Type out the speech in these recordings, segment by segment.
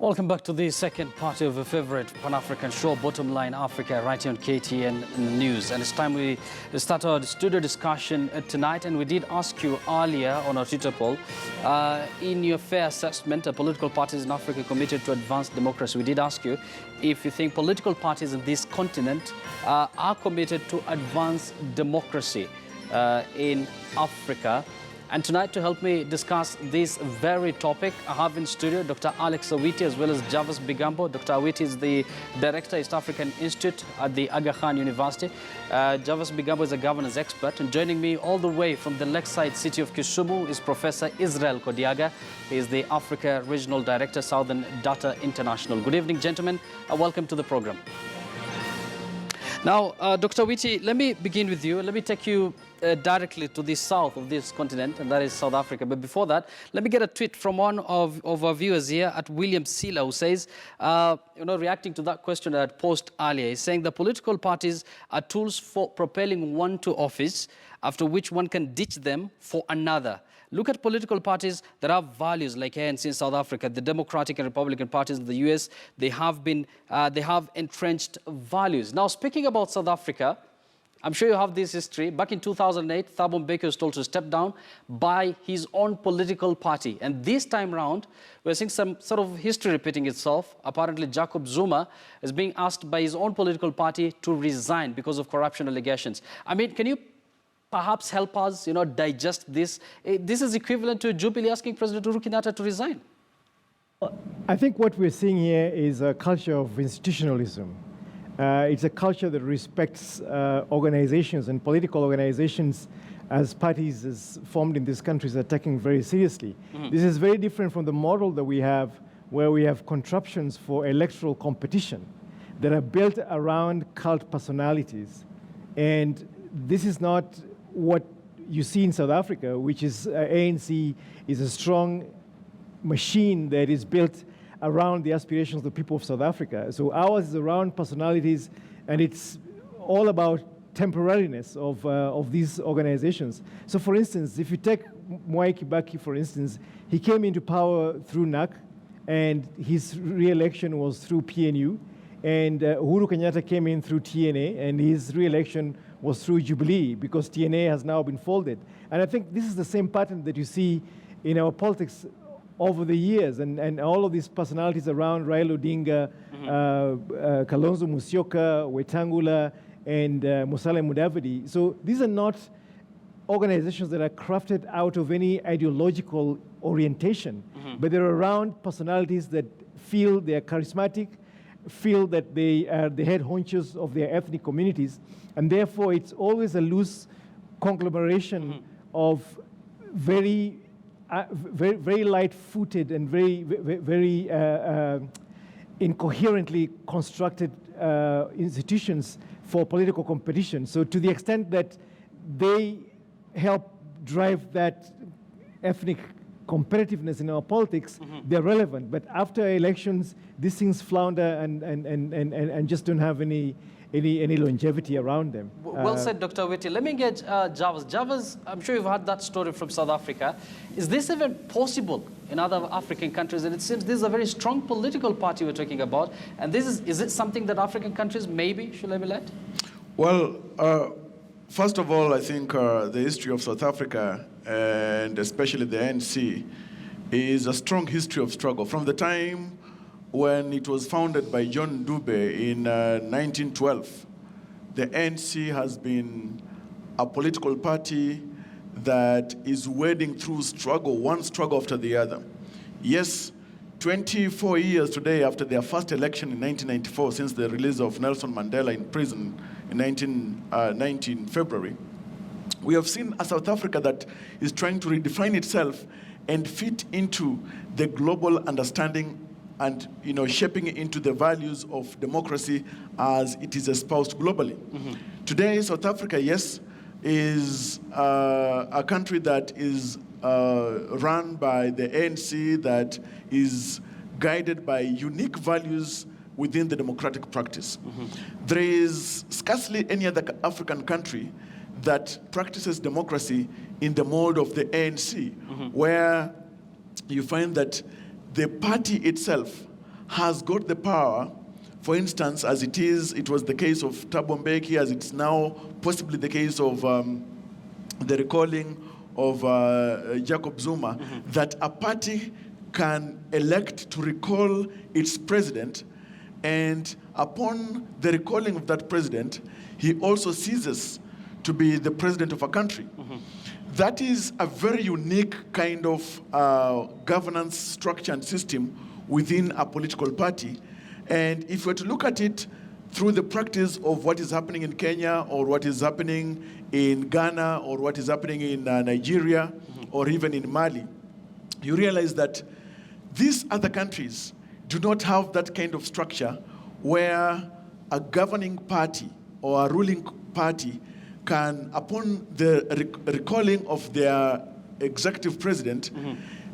Welcome back to the second part of a favorite Pan-African show, Bottomline Africa, right here on KTN News. And it's time we start our studio discussion tonight. And we did ask you earlier on our Twitter poll, in your fair assessment, political parties in Africa committed to advance democracy. We did ask you if you think political parties in this continent are committed to advance democracy in Africa. And tonight, to help me discuss this very topic, I have in studio Dr. Alex Awiti as well as Jarvis Bigambo. Dr. Awiti is the Director, East African Institute at the Aga Khan University. Jarvis Bigambo is a governance expert. And joining me all the way from the lakeside city of Kisumu is Professor Israel Kodiaga. He is the Africa Regional Director, Southern Data International. Good evening, gentlemen. Welcome to the program. Now, Dr. Awiti, let me begin with you. Let me take you directly to the south of this continent, and that is South Africa. But before that, let me get a tweet from one of our viewers here at William Sila, who says, reacting to that question that I posed earlier, he's saying the political parties are tools for propelling one to office, after which one can ditch them for another. Look at political parties that have values like ANC in South Africa, the Democratic and Republican parties in the US. They have entrenched values. Now, speaking about South Africa, I'm sure you have this history. Back in 2008, Thabo Mbeki was told to step down by his own political party. And this time round, we're seeing some sort of history repeating itself. Apparently, Jacob Zuma is being asked by his own political party to resign because of corruption allegations. I mean, can you perhaps help us, digest this? This is equivalent to Jubilee asking President Uhuru Kenyatta to resign. I think what we're seeing here is a culture of institutionalism. It's a culture that respects organizations and political organizations as parties as formed in these countries are taken very seriously. Mm-hmm. This is very different from the model that we have, where we have contraptions for electoral competition that are built around cult personalities. And this is not what you see in South Africa, which is ANC is a strong machine that is built around the aspirations of the people of South Africa. So ours is around personalities, and it's all about temporariness of these organizations. So for instance, if you take Mwai Kibaki, for instance, he came into power through NAC, and his re-election was through PNU, and Uhuru Kenyatta came in through TNA, and his re-election was through Jubilee, because TNA has now been folded. And I think this is the same pattern that you see in our politics over the years, and all of these personalities around Raila Odinga, Kalonzo Musyoka, Wetangula, and Musalia Mudavadi. So these are not organizations that are crafted out of any ideological orientation, but they're around personalities that feel they're charismatic, feel that they are the head honchos of their ethnic communities, and therefore it's always a loose conglomeration of very light-footed and very incoherently constructed institutions for political competition. So to the extent that they help drive that ethnic competitiveness in our politics, they're relevant. But after elections, these things flounder and just don't have any longevity around them. Well said, Dr. Awiti. Let me get Jarvis. Jarvis, I'm sure you've heard that story from South Africa. Is this even possible in other African countries? And it seems this is a very strong political party we're talking about. And is it something that African countries maybe should emulate? Well, first of all, I think the history of South Africa, and especially the ANC, is a strong history of struggle. From the time when it was founded by John Dube in 1912, the ANC has been a political party that is wading through struggle, one struggle after the other. Yes, 24 years today after their first election in 1994, since the release of Nelson Mandela in prison in 19 February, we have seen a South Africa that is trying to redefine itself and fit into the global understanding and shaping it into the values of democracy as it is espoused globally. Today, South Africa, yes, is a country that is run by the ANC, that is guided by unique values within the democratic practice. There is scarcely any other African country that practices democracy in the mold of the ANC, where you find that the party itself has got the power, for instance, as it was the case of Thabo Mbeki, as it's now possibly the case of the recalling of Jacob Zuma, that a party can elect to recall its president, and upon the recalling of that president, he also ceases to be the president of a country. That is a very unique kind of governance structure and system within a political party. And if we're to look at it through the practice of what is happening in Kenya, or what is happening in Ghana, or what is happening in Nigeria, or even in Mali, you realize that these other countries do not have that kind of structure where a governing party or a ruling party can, upon the recalling of their executive president,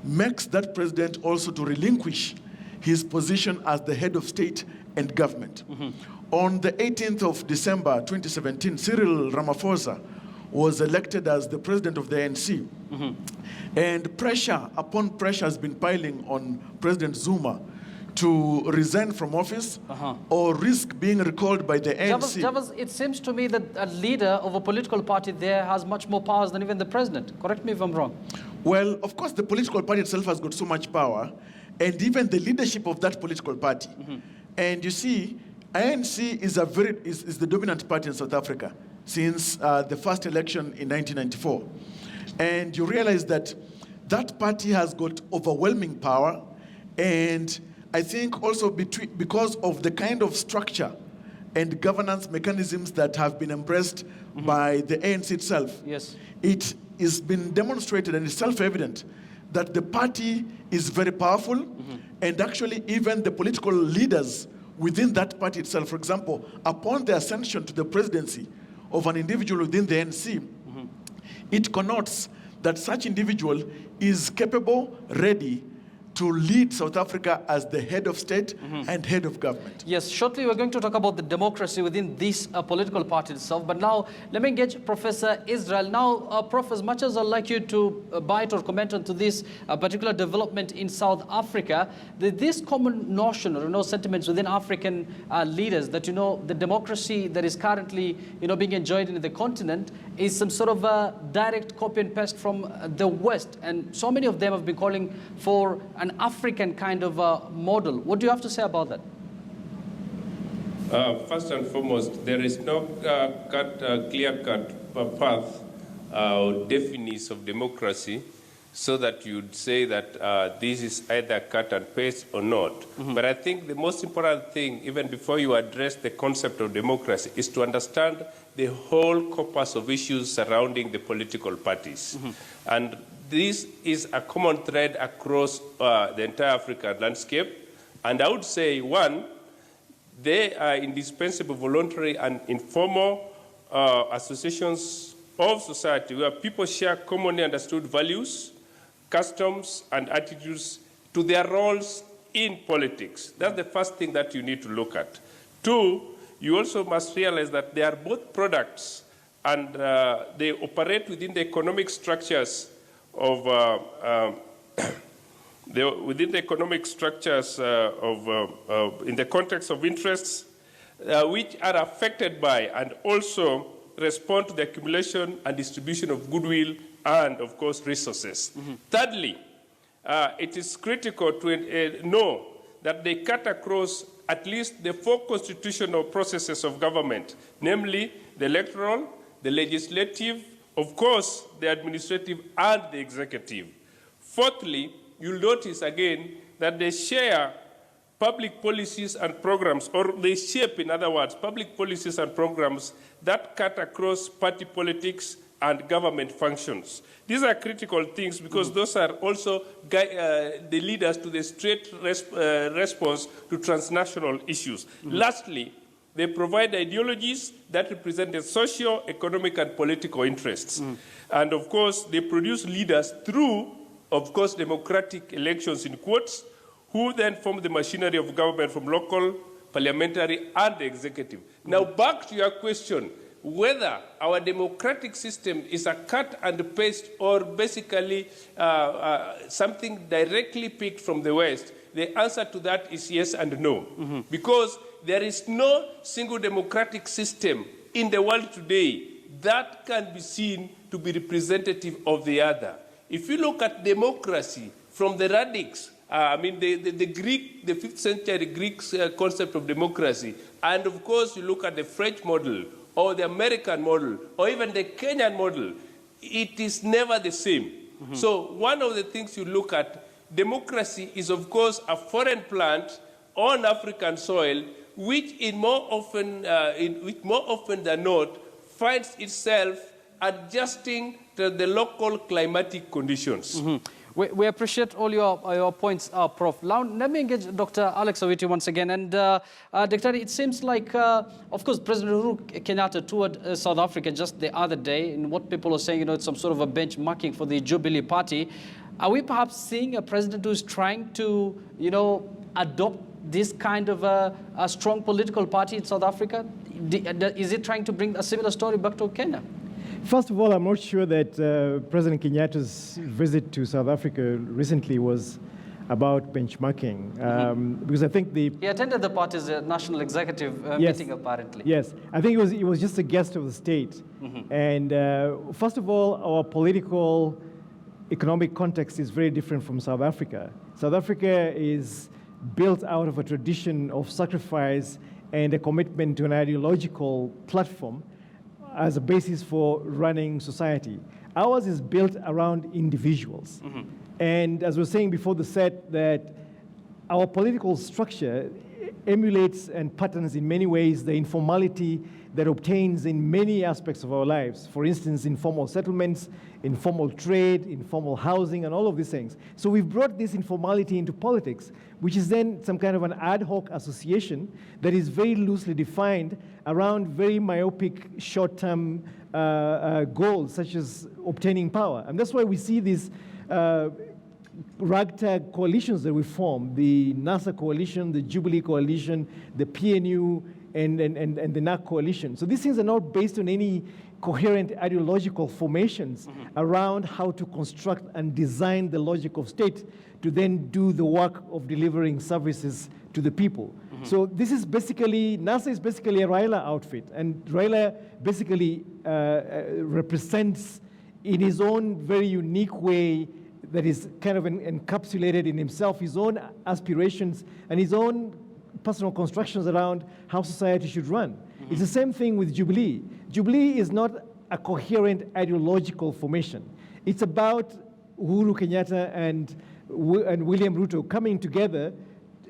makes that president also to relinquish his position as the head of state and government. On the 18th of December 2017, Cyril Ramaphosa was elected as the president of the ANC. And pressure upon pressure has been piling on President Zuma to resign from office or risk being recalled by the ANC. Javas, it seems to me that a leader of a political party there has much more powers than even the president. Correct me if I'm wrong. Well, of course, the political party itself has got so much power, and even the leadership of that political party. And you see, ANC is the dominant party in South Africa since the first election in 1994. And you realize that that party has got overwhelming power, and I think also because of the kind of structure and governance mechanisms that have been embraced by the ANC itself, it has been demonstrated and it's self-evident that the party is very powerful, and actually even the political leaders within that party itself, for example, upon the ascension to the presidency of an individual within the ANC, it connotes that such individual is capable, ready to lead South Africa as the head of state and head of government. Yes, shortly we're going to talk about the democracy within this political party itself. But now let me engage Professor Israel. Now, Prof, as much as I'd like you to bite or comment onto this particular development in South Africa, this common notion or sentiments within African leaders that the democracy that is currently being enjoyed in the continent is some sort of a direct copy and paste from the West, and so many of them have been calling for an African kind of model. What do you have to say about that? First and foremost, there is no clear-cut path or definition of democracy so that you'd say that this is either cut and paste or not. But I think the most important thing, even before you address the concept of democracy, is to understand the whole corpus of issues surrounding the political parties. And this is a common thread across the entire African landscape. And I would say, one, they are indispensable voluntary and informal associations of society where people share commonly understood values, customs, and attitudes to their roles in politics. That's the first thing that you need to look at. Two, you also must realize that they are both products, and they operate within the economic structures of in the context of interests which are affected by and also respond to the accumulation and distribution of goodwill and, of course, resources. Thirdly, it is critical to know that they cut across at least the four constitutional processes of government, namely the electoral, the legislative, of course, the administrative and the executive. Fourthly, you'll notice again that they share public policies and programs, or they shape, in other words, public policies and programs that cut across party politics and government functions. These are critical things because those are also the leaders to the straight response to transnational issues. Lastly, they provide ideologies that represent the social, economic, and political interests. And of course, they produce leaders through, of course, democratic elections in quotes, who then form the machinery of government from local, parliamentary, and the executive. Now, back to your question, whether our democratic system is a cut and paste or basically something directly picked from the West, the answer to that is yes and no. Because there is no single democratic system in the world today that can be seen to be representative of the other. If you look at democracy from the radix, the Greek, the 5th century Greek concept of democracy, and of course you look at the French model, or the American model, or even the Kenyan model, it is never the same. So one of the things you look at, democracy is of course a foreign plant on African soil, which more often than not finds itself adjusting to the local climatic conditions. We appreciate all your points, Prof. Now, let me engage Dr. Alex Awiti once again. And Dr. it seems like, of course, President Uhuru Kenyatta toured South Africa just the other day, and what people are saying, it's some sort of a benchmarking for the Jubilee Party. Are we perhaps seeing a president who is trying to, adopt this kind of a strong political party in South Africa? Is it trying to bring a similar story back to Kenya? First of all, I'm not sure that President Kenyatta's visit to South Africa recently was about benchmarking, because I think he attended the party's national executive meeting, apparently. Yes, I think he was just a guest of the state. And first of all, our political economic context is very different from South Africa. South Africa is built out of a tradition of sacrifice and a commitment to an ideological platform as a basis for running society. Ours is built around individuals. And as we were saying before the set, that our political structure emulates and patterns in many ways the informality that obtains in many aspects of our lives. For instance, informal settlements, informal trade, informal housing, and all of these things. So we've brought this informality into politics, which is then some kind of an ad hoc association that is very loosely defined around very myopic short-term goals, such as obtaining power. And that's why we see these ragtag coalitions that we form, the NASA coalition, the Jubilee coalition, the PNU, and the NAC coalition. So these things are not based on any coherent ideological formations around how to construct and design the logic of state to then do the work of delivering services to the people. So this is basically, NASA is basically a Raila outfit, and Raila basically represents in his own very unique way that is kind of encapsulated in himself, his own aspirations and his own personal constructions around how society should run. It's the same thing with Jubilee. Jubilee is not a coherent ideological formation. It's about Uhuru Kenyatta and William Ruto coming together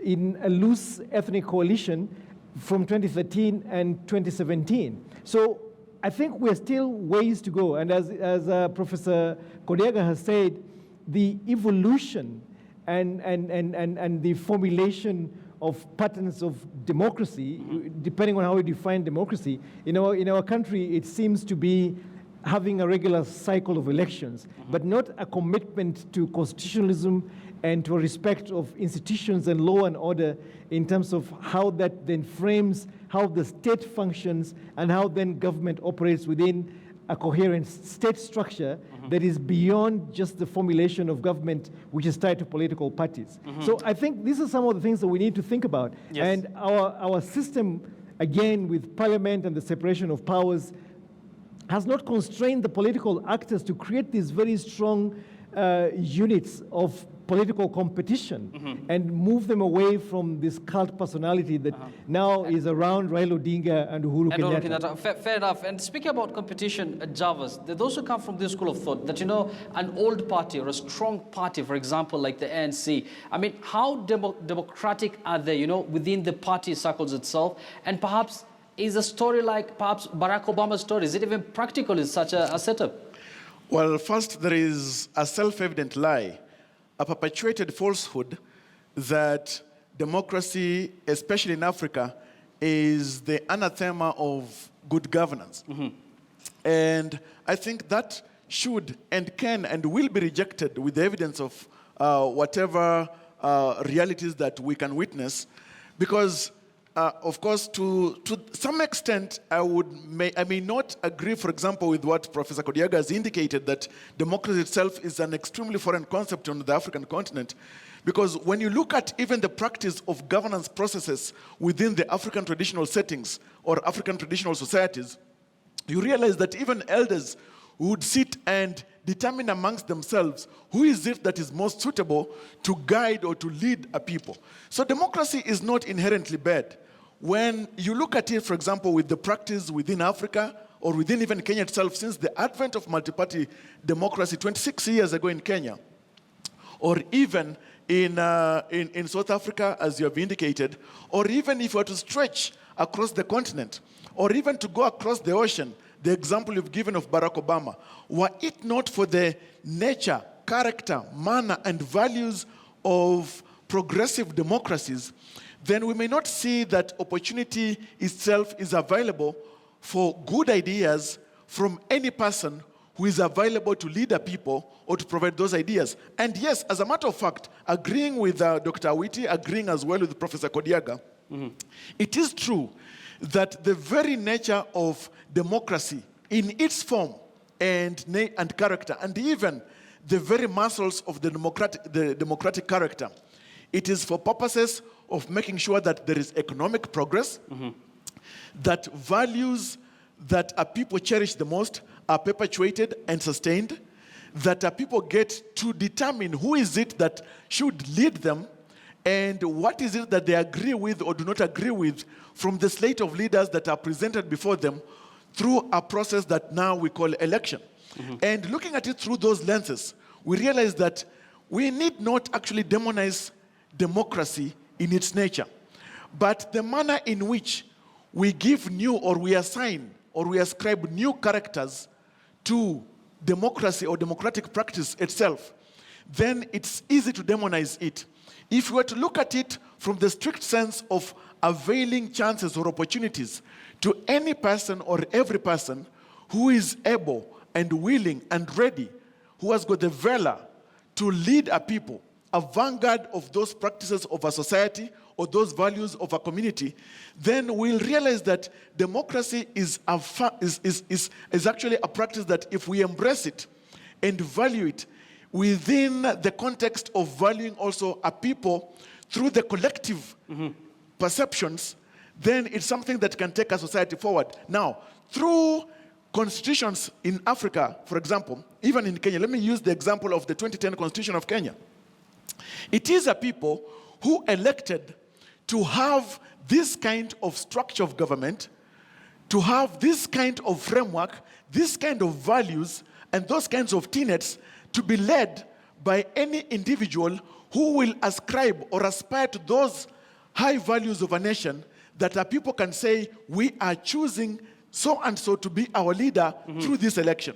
in a loose ethnic coalition from 2013 and 2017. So I think we're still ways to go. And as Professor Kodiaga has said, the evolution and the formulation of patterns of democracy, depending on how we define democracy, in our country, it seems to be having a regular cycle of elections, but not a commitment to constitutionalism and to a respect of institutions and law and order in terms of how that then frames how the state functions and how then government operates within a coherent state structure that is beyond just the formulation of government, which is tied to political parties. So I think these are some of the things that we need to think about. Yes. And our system, again, with parliament and the separation of powers, has not constrained the political actors to create these very strong units of political competition and move them away from this cult personality that now is around Raila Odinga and Uhuru Kenyatta. Fair enough. And speaking about competition, Jarvis, there are those who come from this school of thought that, an old party or a strong party, for example, like the ANC, I mean, how democratic are they, within the party circles itself? And perhaps is a story like perhaps Barack Obama's story, is it even practical in such a setup? Well, first, there is a self-evident lie, a perpetuated falsehood that democracy, especially in Africa, is the anathema of good governance. And I think that should and can and will be rejected with the evidence of whatever realities that we can witness, because of course, to some extent, I may not agree, for example, with what Professor Kodiaga has indicated, that democracy itself is an extremely foreign concept on the African continent. Because when you look at even the practice of governance processes within the African traditional settings or African traditional societies, you realize that even elders would sit and determine amongst themselves who is it that is most suitable to guide or to lead a people. So democracy is not inherently bad. When you look at it, for example, with the practice within Africa or within even Kenya itself, since the advent of multi-party democracy 26 years ago in Kenya, or even in South Africa, as you have indicated, or even if you were to stretch across the continent, or even to go across the ocean, the example you've given of Barack Obama, were it not for the nature, character, manner, and values of progressive democracies, then we may not see that opportunity itself is available for good ideas from any person who is available to lead a people or to provide those ideas. And yes, as a matter of fact, agreeing with Dr. Awiti, agreeing as well with Professor Kodiaga, it is true that the very nature of democracy in its form and character, and even the very muscles of the democratic character, it is for purposes of making sure that there is economic progress, that values that our people cherish the most are perpetuated and sustained, that our people get to determine who is it that should lead them, and what is it that they agree with or do not agree with from the slate of leaders that are presented before them through a process that now we call election. And looking at it through those lenses, we realize that we need not actually demonize democracy in its nature, but the manner in which we give new or we assign or we ascribe new characters to democracy or democratic practice itself, then it's easy to demonize it. If you were to look at it from the strict sense of availing chances or opportunities to any person or every person who is able and willing and ready, who has got the valor to lead a people, a vanguard of those practices of a society or those values of a community, then we'll realize that democracy is actually a practice that if we embrace it and value it within the context of valuing also a people through the collective perceptions, then it's something that can take a society forward. Now, through constitutions in Africa, for example, even in Kenya, let me use the example of the 2010 Constitution of Kenya. It is a people who elected to have this kind of structure of government, to have this kind of framework, this kind of values, and those kinds of tenets to be led by any individual who will ascribe or aspire to those high values of a nation that our people can say, we are choosing so and so to be our leader through this election.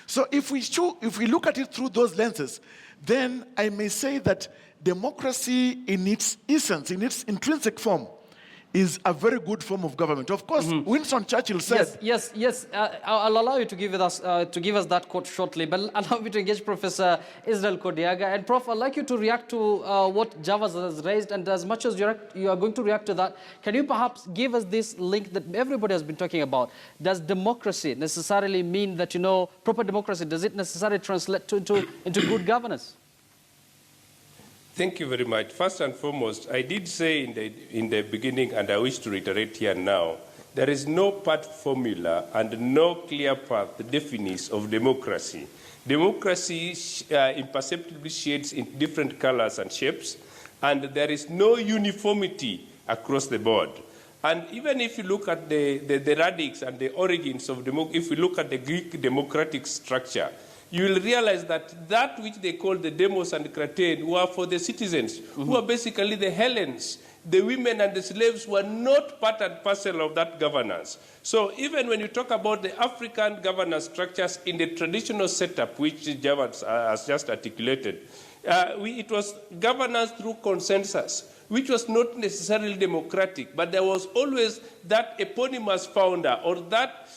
So if we look at it through those lenses, then I may say that democracy in its essence, in its intrinsic form, is a very good form of government. Of course, Winston Churchill said... Yes. I'll allow you to give us that quote shortly, but allow me to engage Professor Israel Kodiaga. And Prof, I'd like you to react to what Javas has raised, and as much as you are going to react to that, can you perhaps give us this link that everybody has been talking about? Does democracy necessarily mean that, proper democracy, does it necessarily translate into good governance? Thank you very much. First and foremost, I did say in the beginning, and I wish to reiterate here now, there is no pat formula and no clear path definition of democracy. Democracy imperceptibly shades in different colors and shapes, and there is no uniformity across the board. And even if you look at the radix and the origins of democracy, if you look at the Greek democratic structure, you will realize that which they call the demos and kratein were for the citizens, who are basically the Hellenes. The women and the slaves were not part and parcel of that governance. So even when you talk about the African governance structures in the traditional setup, which Javas has just articulated, it was governance through consensus, which was not necessarily democratic, but there was always that eponymous founder or that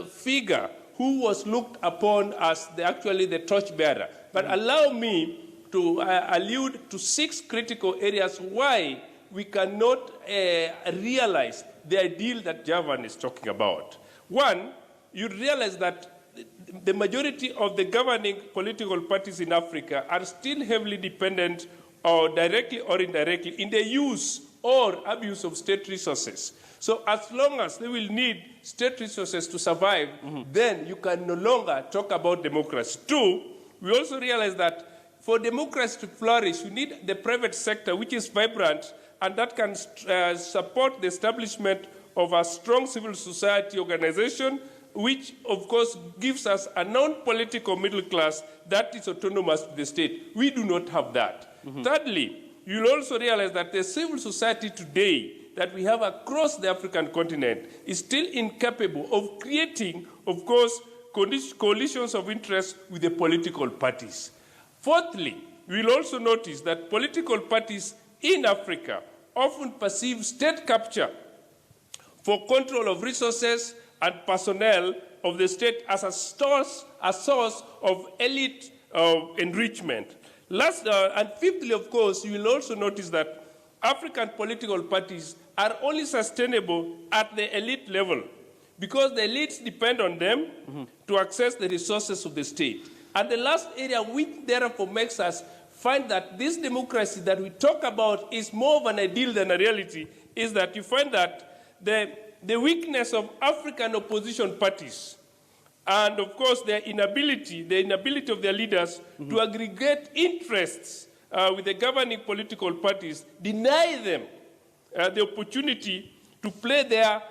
figure who was looked upon as actually the torchbearer. But allow me to allude to 6 critical areas why we cannot realize the ideal that Javan is talking about. One, you realize that the majority of the governing political parties in Africa are still heavily dependent, or directly or indirectly, in the use or abuse of state resources. So as long as they will need state resources to survive, then you can no longer talk about democracy. Two, we also realize that for democracy to flourish, you need the private sector, which is vibrant, and that can support the establishment of a strong civil society organization, which, of course, gives us a non-political middle class that is autonomous to the state. We do not have that. Thirdly, you'll also realize that the civil society today that we have across the African continent is still incapable of creating, of course, coalitions of interest with the political parties. Fourthly, we'll also notice that political parties in Africa often perceive state capture for control of resources and personnel of the state as a source of elite enrichment. Last, and fifthly, of course, you will also notice that African political parties are only sustainable at the elite level because the elites depend on them to access the resources of the state. And the last area which therefore makes us find that this democracy that we talk about is more of an ideal than a reality is that you find that the weakness of African opposition parties and, of course, the inability of their leaders to aggregate interests with the governing political parties deny them the opportunity to play their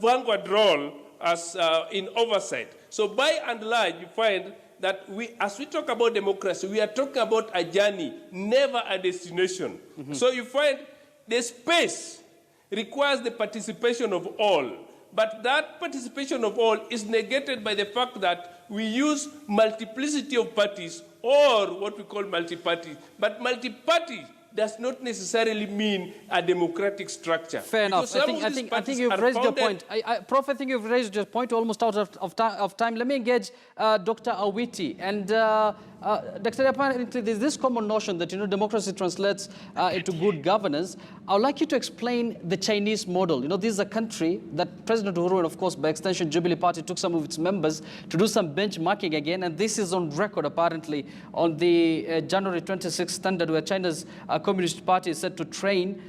vanguard role as in oversight. So by and large, you find that as we talk about democracy, we are talking about a journey, never a destination. So you find the space requires the participation of all. But that participation of all is negated by the fact that we use multiplicity of parties or what we call multi-party. But multi-party does not necessarily mean a democratic structure. Fair enough. I think you've raised your point. Prof, I think you've raised your point. Almost out of time. Let me engage Dr. Awiti. And Dr. apparently there's this common notion that, democracy translates into good governance. I would like you to explain the Chinese model. This is a country that President Uhuru and, of course, by extension, Jubilee Party took some of its members to do some benchmarking again. And this is on record, apparently, on the January 26th standard where China's Communist Party is set to train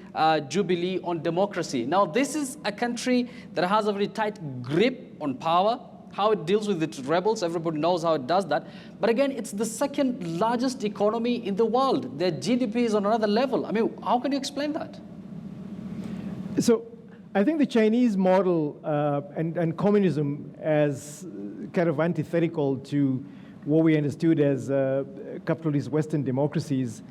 Jubilee on democracy. Now, this is a country that has a very tight grip on power, how it deals with its rebels. Everybody knows how it does that. But again, it's the second largest economy in the world. Their GDP is on another level. I mean, how can you explain that? So I think the Chinese model and communism as kind of antithetical to what we understood as capitalist Western democracies.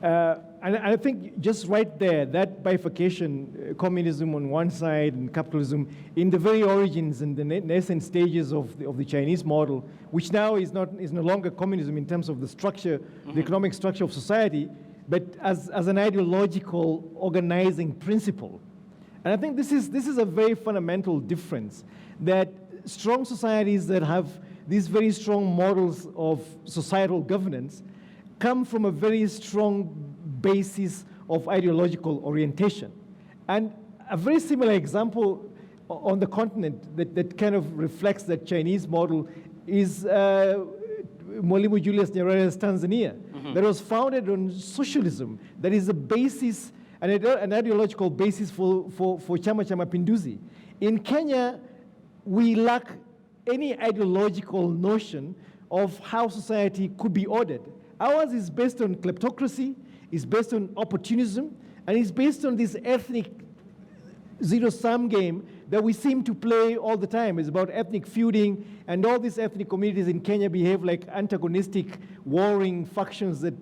And I think just right there, that bifurcation, communism on one side and capitalism in the very origins and the nascent stages of the Chinese model, which now is no longer communism in terms of the structure, the economic structure of society, but as an ideological organizing principle. And I think this is a very fundamental difference, that strong societies that have these very strong models of societal governance come from a very strong basis of ideological orientation. And a very similar example on the continent that kind of reflects that Chinese model is Mwalimu Julius Nyerere's Tanzania, that was founded on socialism, that is a basis, an ideological basis for Chama cha Mapinduzi. In Kenya, we lack any ideological notion of how society could be ordered. Ours is based on kleptocracy, is based on opportunism, and is based on this ethnic zero-sum game that we seem to play all the time. It's about ethnic feuding, and all these ethnic communities in Kenya behave like antagonistic, warring factions that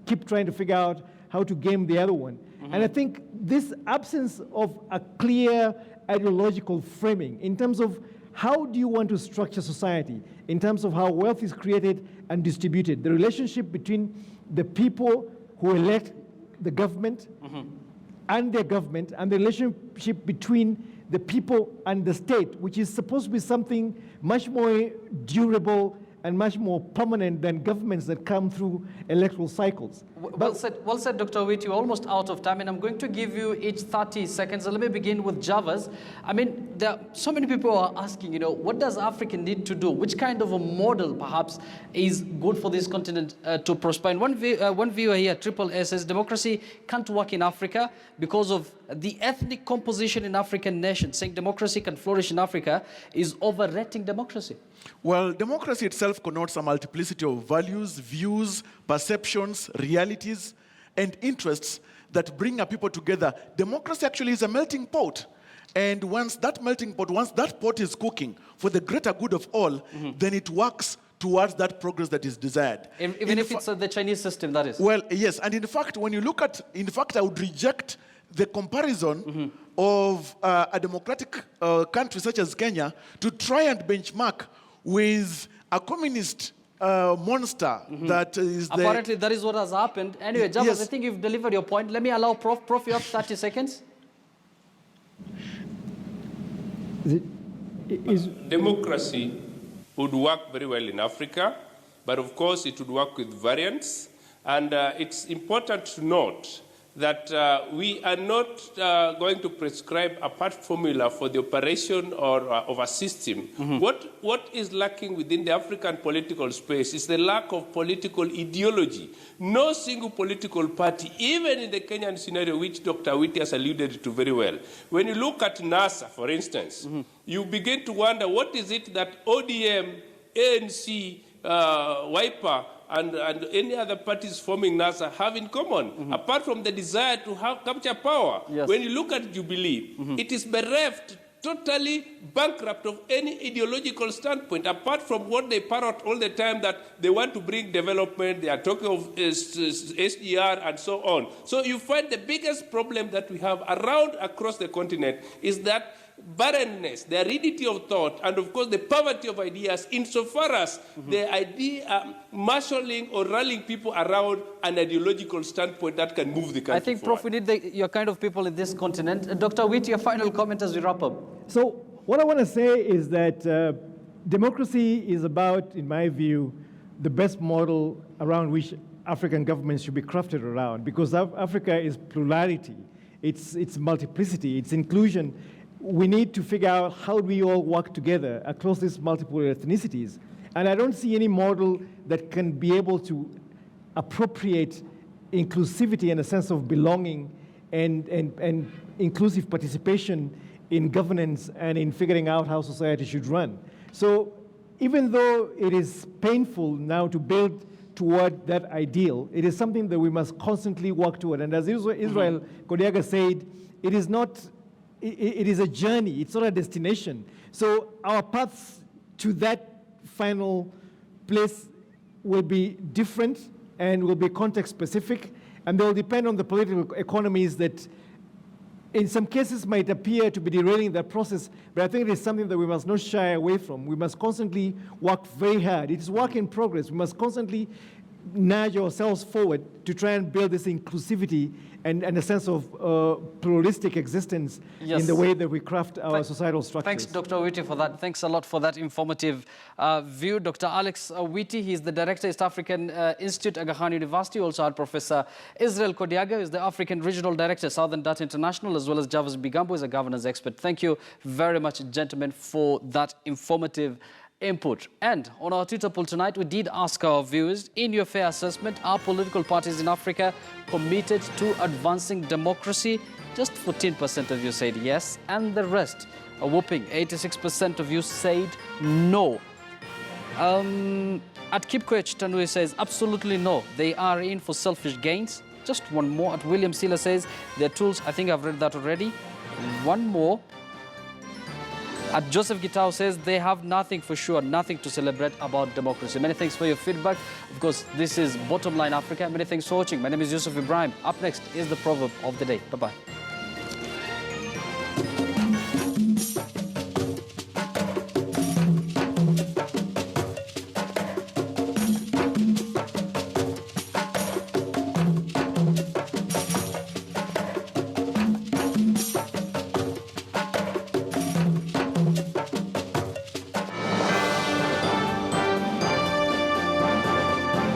keep trying to figure out how to game the other one. And I think this absence of a clear ideological framing in terms of how do you want to structure society, in terms of how wealth is created and distributed, the relationship between the people who elect the government and their government, and the relationship between the people and the state, which is supposed to be something much more durable and much more permanent than governments that come through electoral cycles. Well said, Dr. Wit. You're almost out of time, and I'm going to give you each 30 seconds. So let me begin with Javas. I mean, there are so many people who are asking, you know, what does Africa need to do? Which kind of a model, perhaps, is good for this continent to prosper? And one viewer here, Triple S, says democracy can't work in Africa because of the ethnic composition in African nations. Saying democracy can flourish in Africa is overrating democracy. Well, democracy itself connotes a multiplicity of values, views, perceptions, realities, and interests that bring a people together. Democracy actually is a melting pot. And once that pot is cooking for the greater good of all, then it works towards that progress that is desired. Even if it's the Chinese system, that is. Well, yes. And in fact, when you look at, I would reject the comparison of a democratic country such as Kenya to try and benchmark with a communist monster that is Apparently, that is what has happened. Anyway, Javas, yes. I think you've delivered your point. Let me allow Prof. Prof, you have 30 seconds. Democracy would work very well in Africa, but of course it would work with variants. And it's important to note that we are not going to prescribe a part formula for the operation of a system. What is lacking within the African political space is the lack of political ideology. No single political party, even in the Kenyan scenario, which Dr. Witi has alluded to very well. When you look at NASA, for instance, you begin to wonder what is it that ODM, ANC, Wiper, and any other parties forming NASA have in common, apart from the desire to capture power. Yes. When you look at Jubilee, it is bereft, totally bankrupt of any ideological standpoint, apart from what they parrot all the time that they want to bring development, they are talking of SDR and so on. So you find the biggest problem that we have around across the continent is that barrenness, the aridity of thought, and of course the poverty of ideas, insofar as the idea marshalling or rallying people around an ideological standpoint that can move the country I think, forward. Prof, we need your kind of people in this continent. Dr. Wit, your final comment as we wrap up. So what I want to say is that democracy is about, in my view, the best model around which African governments should be crafted around, because Africa is plurality, it's multiplicity, it's inclusion. We need to figure out how we all work together across these multiple ethnicities. And I don't see any model that can be able to appropriate inclusivity and a sense of belonging and inclusive participation in governance and in figuring out how society should run. So even though it is painful now to build toward that ideal, it is something that we must constantly work toward. And as Israel Kodiaga said, it is not. It is a journey, it's not a destination. So our paths to that final place will be different and will be context specific, and they will depend on the political economies that in some cases might appear to be derailing that process, but I think it is something that we must not shy away from. We must constantly work very hard. It is work in progress. We must constantly nudge ourselves forward to try and build this inclusivity and a sense of pluralistic existence in the way that we craft our societal structures. Thanks, Dr. Witi, for that. Thanks a lot for that informative view. Dr. Alex Witi, he's the Director, East African Institute, Aga Khan University. Also had Professor Israel Kodiaga, who is the African Regional Director, Southern Data International, as well as Javas Bigambo, is a governance expert. Thank you very much, gentlemen, for that informative input. And on our Twitter poll tonight, we did ask our viewers, in your fair assessment, are political parties in Africa committed to advancing democracy? Just 14% of you said yes, and the rest, a whopping 86% of you said no. At Kipkoech Tanui says, absolutely no. They are in for selfish gains. Just one more. At William Sila says, their tools, I think I've read that already. One more. At Joseph Gitao says they have nothing for sure, nothing to celebrate about democracy. Many thanks for your feedback. Of course, this is Bottomline Africa. Many thanks for watching. My name is Yusuf Ibrahim. Up next is the proverb of the day. Bye-bye.